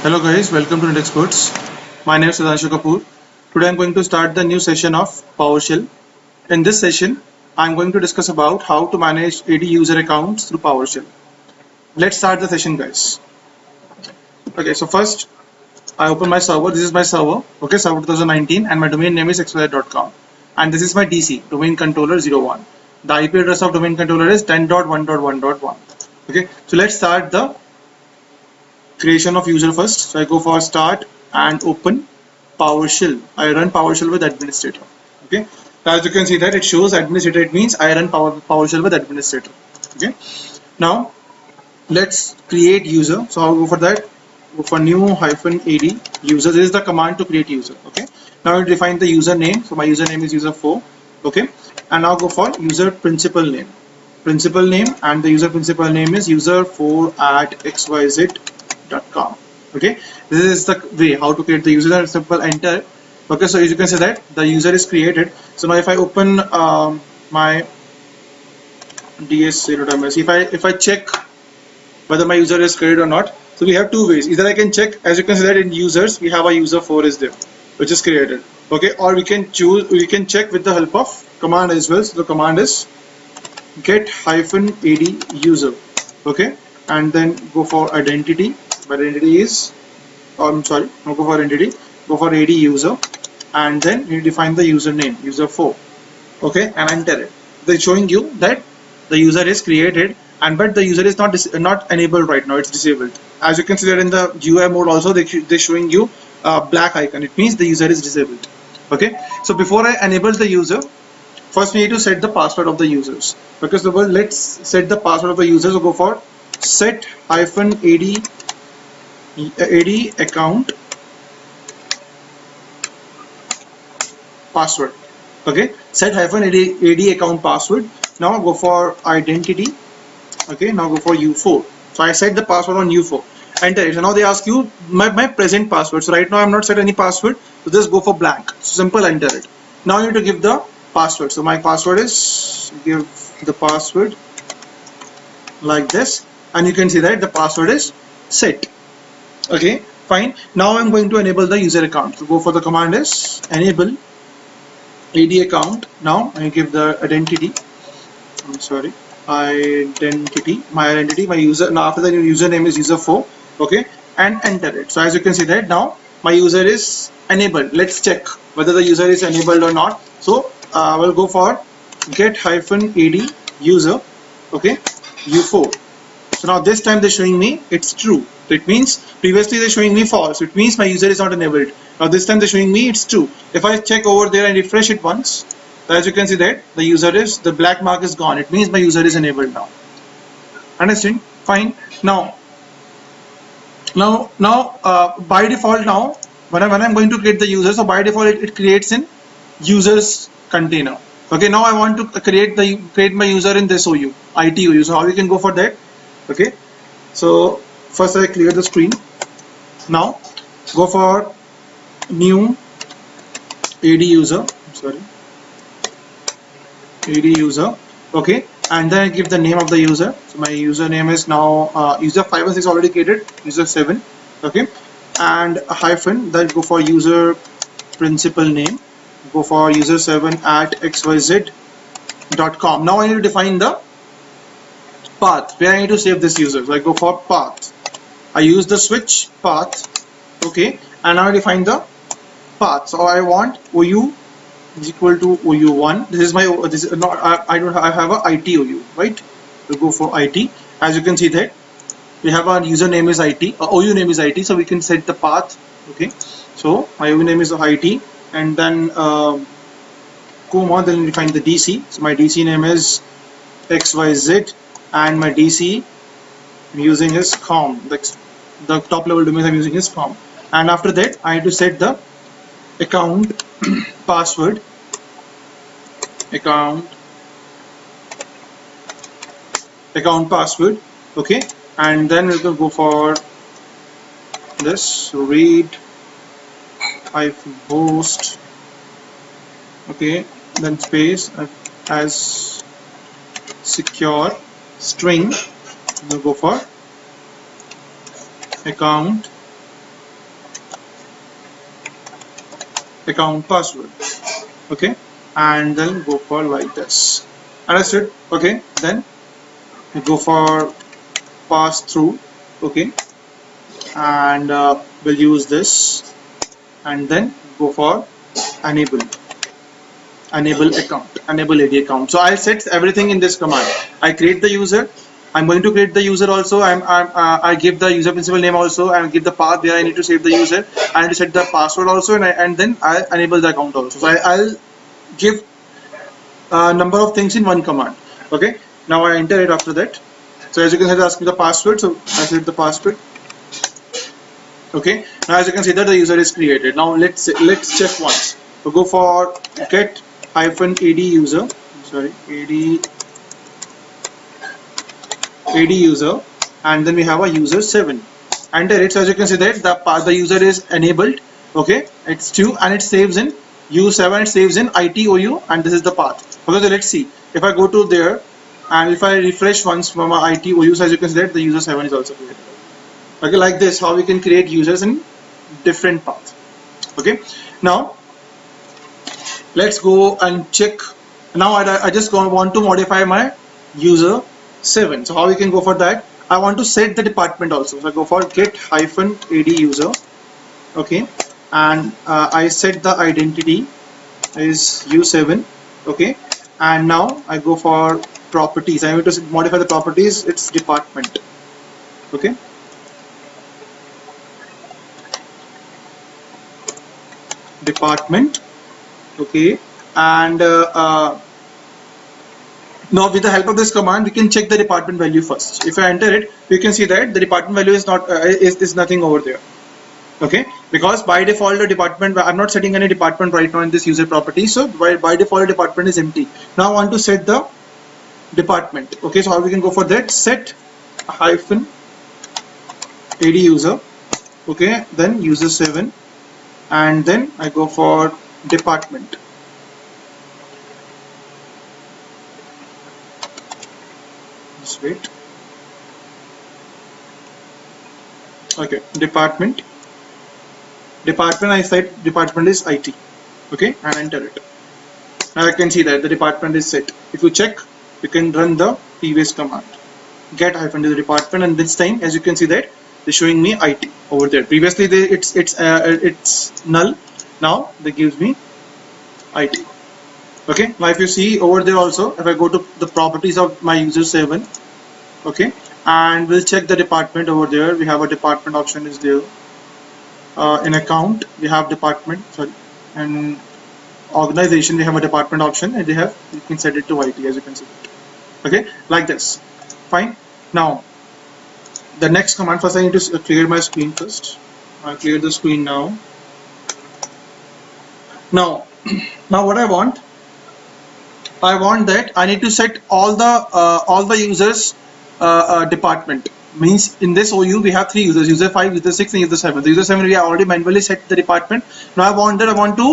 Hello guys, welcome to Netexpertz. My name is Kapoor. Today I'm going to start the new session of PowerShell. In this session, I'm going to discuss about how to manage AD-user accounts through PowerShell. Let's start the session, guys. Okay, so first I open my server. This is my server, okay, server 2019, and my domain name is xyz.com. And this is my DC, domain controller 01. The IP address of domain controller is 10.1.1.1. Okay, so let's start the creation of user first. So I go for start and open PowerShell. I run PowerShell with administrator. Okay, as you can see that it shows administrator. It means I run PowerShell with administrator. Okay, now let's create user. So I'll go for that. Go for new-ad user. This is the command to create user. Okay, now I define the user name. So my username is user4. Okay, and now go for user principal name. Principal name, and the user principal name is user4@xyz.com. Okay, this is the way how to create the user. Simple enter. Okay, so as you can see that the user is created. So now if I open my ds0.ms, if I check whether my user is created or not, so we have two ways. Either I can check, as you can see that in users we have a user4 is there, which is created. Okay, or we can check with the help of command as well. So the command is get-AdUser. Okay, and then go for identity. My identity is, go for identity, go for AdUser, and then you define the username user4. Okay, and enter it. They're showing you that the user is created, and but the user is not enabled right now. It's disabled. As you can see that in the UI mode also they're showing you a black icon. It means the user is disabled. Okay, so before I enable the user, first we need to set the password of the users. Because let's set the password of the users. So go for Set-AdAccount password. Okay, Set-AdAccount password. Now go for identity. Okay, now go for U4. So I set the password on U4. Enter it. So now they ask you my present password. So right now I'm not set any password. So just go for blank. Simple, enter it. Now you need to give the password. So my password is, give the password like this, and you can see that the password is set. Okay, fine. Now I'm going to enable the user account. So go for the command is Enable-AdAccount. Now I give the identity. Identity. My user. Now after the username is user4. Okay, and enter it. So as you can see that now my user is enabled. Let's check whether the user is enabled or not. So we'll go for get-AdUser. Okay, U4. So now this time they're showing me it's true. So it means previously they're showing me false. It means my user is not enabled. Now this time they're showing me it's true. If I check over there and refresh it once, as you can see that the black mark is gone. It means my user is enabled now. Understand? Fine. Now by default, now when I'm going to create the user, so by default it creates in users container. Okay, now I want to create my user in this OU, ITOU. So how we can go for that? Okay, so first I clear the screen. Now go for new-AdUser. AdUser. Okay, and then I give the name of the user. So my username is now user5 and 6 already created, user7. Okay, and a hyphen, then go for user principal name, go for user7@xyz.com. Now I need to define the path where I need to save this user. So I go for path. I use the switch path. Okay, and now I define the path. So I want OU is equal to OU1. This is my, this is not, I have a IT OU, right? We'll go for IT. As you can see that we have our username is IT, OU name is IT, so we can set the path. Okay, so my OU name is IT, and then comma, then define the DC. So my DC name is XYZ, and my DC I'm using is com. The top level domain I'm using is com. And after that I need to set the account password. Account password. Okay, and then we will go for this read -host. Okay, then space as secure string. We'll go for account account password. Okay, and then go for like this. Understood? Okay, then we go for pass through. Okay, and we'll use this, and then go for enable account, enable AD account. So I'll set everything in this command. I create the user. I'm going to create the user also. I give the user principal name also. I give the path where I need to save the user. I need to set the password also, and then I enable the account also. So I'll give a number of things in one command. Okay. Now I enter it after that. So as you can see, it asks me the password. So I set the password. Okay. Now as you can see that the user is created. Now let's check once. So go for Get-AdUser. Sorry, AdUser, and then we have a user 7. Enter it. So as you can see that the user is enabled. Okay, it's true, and it saves in U7. It saves in ITOU, and this is the path. Okay, so let's see. If I go to there, and if I refresh once from my ITOU, so as you can see that the user 7 is also created. Okay, like this, how we can create users in different paths. Okay, now let's go and check. Now I just want to modify my user 7. So how we can go for that? I want to set the department also. So I go for Get-AdUser. Okay, and I set the identity is U7. Okay, and now I go for properties. I need to modify the properties. It's department. Okay, department. Okay, and now with the help of this command we can check the department value first. If I enter it, you can see that the department value is not is nothing over there. Okay, because by default the department, I'm not setting any department right now in this user property, so by default department is empty. Now I want to set the department. Okay, so how we can go for that? Set -AdUser. Okay, then user 7, and then I go for department. Just wait. Okay, department. I set department is IT. Okay, and enter it. Now I can see that the department is set. If you check, you can run the previous command, get-the department, and this time, as you can see that they're showing me IT over there. Previously, it's null. Now they gives me IT. Okay. Now if you see over there also, if I go to the properties of my user 7, okay, and we'll check the department over there. We have a department option is there. In account we have department, sorry, and organization we have a department option, and you can set it to IT, as you can see. Okay, like this. Fine. Now the next command, first I need to clear my screen first. I'll clear the screen now. Now what I want that I need to set all the users department. Means in this OU we have 3 users, user 5, user 6, and user 7. The user 7 we have already manually set the department. Now I want to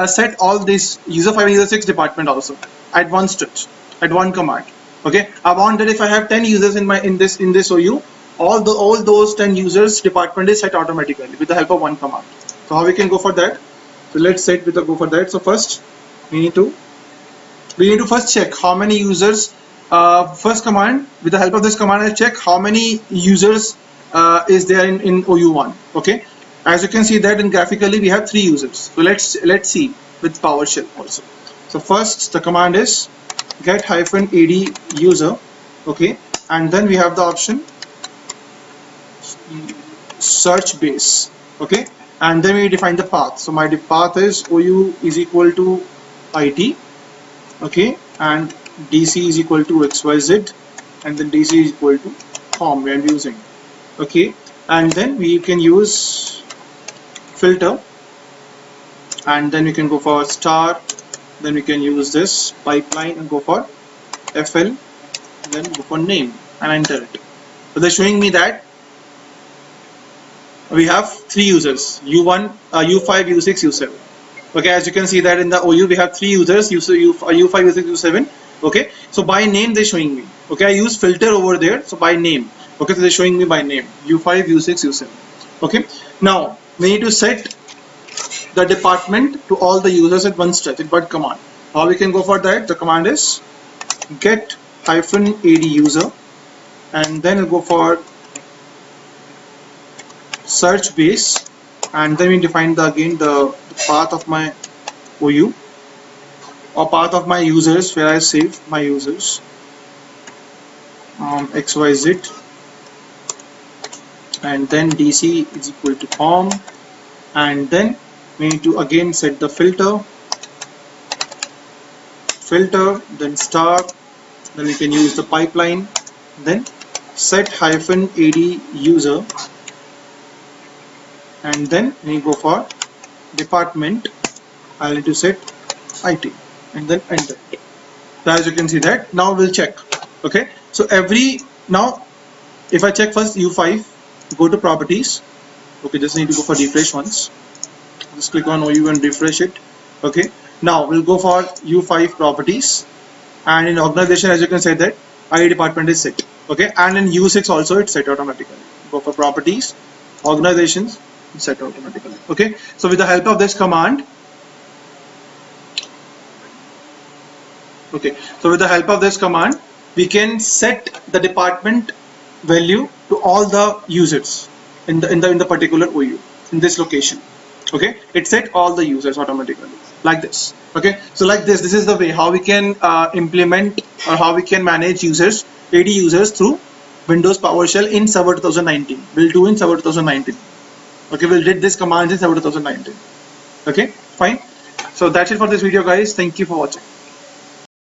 set all these user 5 and user 6 department also at one stretch, at one command. Okay, I want that if I have 10 users in this OU, all those 10 users department is set automatically with the help of one command. So how we can go for that? So let's go for that. So first we need to first check how many users. First command, with the help of this command, I'll check how many users is there in OU1. Okay, as you can see that in graphically we have 3 users. So let's see with PowerShell also. So first the command is get-AdUser. Okay, and then we have the option search base. Okay, and then we define the path. So my path is OU is equal to IT. Okay, and DC is equal to XYZ, and then DC is equal to form we are using. Okay, and then we can use filter, and then we can go for star, then we can use this pipeline and go for FL, then go for name and enter it. So they're showing me that we have 3 users, U1, U5, U6, U7. Okay, as you can see that in the OU we have 3 users, U5, U6, U7. Okay, so by name they're showing me. Okay, I use filter over there, so by name. Okay, so they're showing me by name, U5, U6, U7. Okay, now we need to set the department to all the users at one stretch in one command. How we can go for that? The command is Get-AdUser, and then we'll go for search base, and then we define again the path of my OU or path of my users where I save my users, XYZ, and then DC is equal to home, and then we need to again set the filter, then star, then we can use the pipeline, then Set-AdUser, and then we go for department. I'll need to set IT and then enter. So as you can see that, now we'll check. Okay, so now if I check first U5, go to properties. Okay, just need to go for refresh once. Just click on OU and refresh it. Okay, now we'll go for U5 properties, and in organization, as you can say that IT department is set. Okay, and in U6 also it's set automatically. Go for properties, organizations, set automatically. Okay, so with the help of this command, we can set the department value to all the users in the particular OU in this location. Okay, it set all the users automatically like this. Okay, so like this is the way how we can implement or how we can manage users, AD users, through Windows PowerShell in Server 2019. We'll do in Server 2019. Okay, we'll read this command in Server 2019. Okay, fine. So that's it for this video, guys. Thank you for watching.